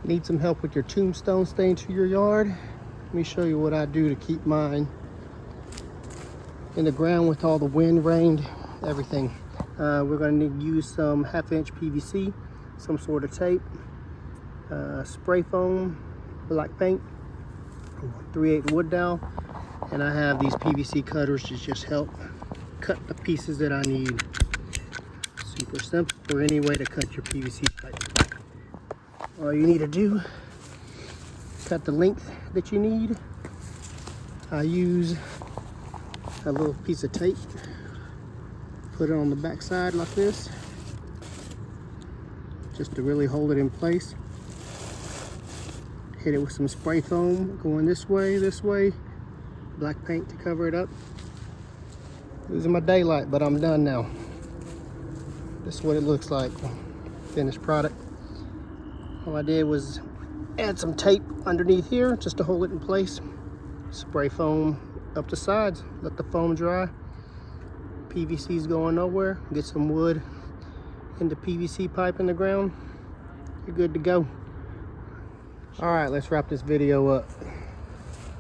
Need some help with your tombstone stain to your yard? Let me show you what I do to keep mine in the ground with all the wind, rain, everything. We're going to need to use some 1/2-inch PVC, some sort of tape, spray foam, black paint, 3/8 wood dowel, and I have these PVC cutters to just help cut the pieces that I need. Super simple for any way to cut your PVC pipe. All you need to do, cut the length that you need. I use a little piece of tape, put it on the back side like this, just to really hold it in place. Hit it with some spray foam going this way, black paint to cover it up. Losing my daylight, but I'm done now. This is what it looks like, finished product. All I did was add some tape underneath here just to hold it in place. Spray foam up the sides, let the foam dry. PVC's going nowhere. Get some wood in the PVC pipe in the ground. You're good to go. All right, let's wrap this video up.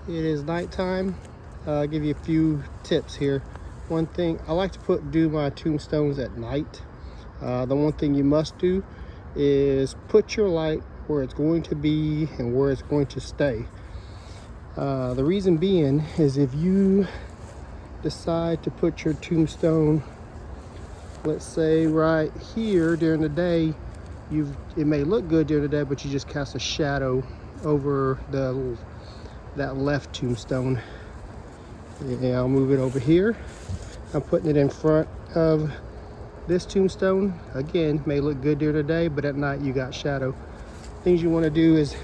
It is nighttime. I'll give you a few tips here. One thing, I like to do my tombstones at night. The one thing you must do is put your light where it's going to be and where it's going to stay. The reason being is if you decide to put your tombstone, let's say right here during the day, it may look good during the day, but you just cast a shadow over that left tombstone. Yeah, I'll move it over here. I'm putting it in front of this tombstone. Again, may look good during the day, but at night you got shadow. Things you want to do is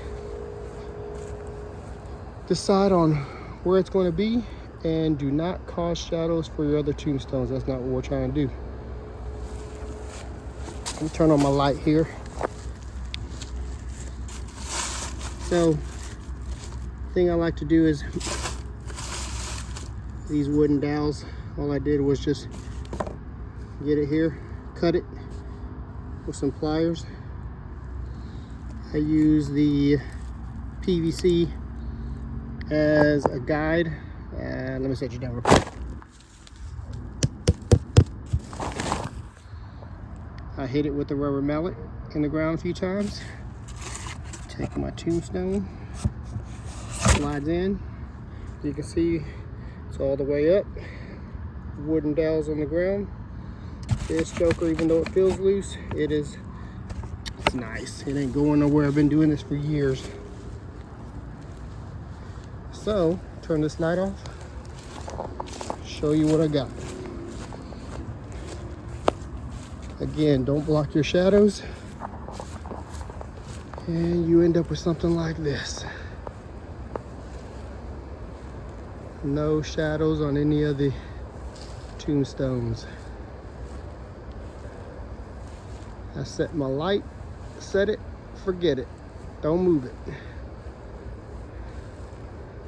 decide on where it's going to be and do not cause shadows for your other tombstones. That's not what we're trying to do. Let me turn on my light here. So, thing I like to do is these wooden dowels. All I did was just get it here, cut it with some pliers. I use the PVC as a guide, and let me set you down real quick. I hit it with the rubber mallet in the ground a few times. Take my tombstone, slides in. You can see it's all the way up. Wooden dowels on the ground. This joker, even though it feels loose, it's nice. It ain't going nowhere. I've been doing this for years. So, turn this light off. Show you what I got. Again, don't block your shadows. And you end up with something like this. No shadows on any of the tombstones. I set my light, set it, forget it. Don't move it.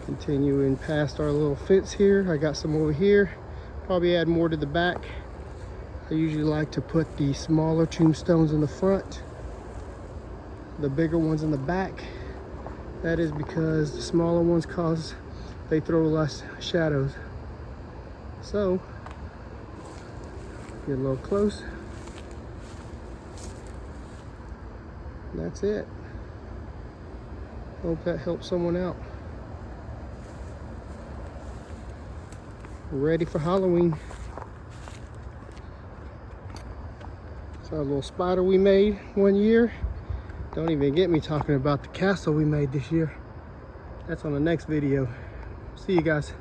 Continuing past our little fence here. I got some over here. Probably add more to the back. I usually like to put the smaller tombstones in the front, the bigger ones in the back. That is because the smaller ones they throw less shadows. So, get a little close. That's it. Hope that helps someone out. Ready for Halloween. It's our little spider we made one year. Don't even get me talking about the castle we made this year. That's on the next video. See you guys.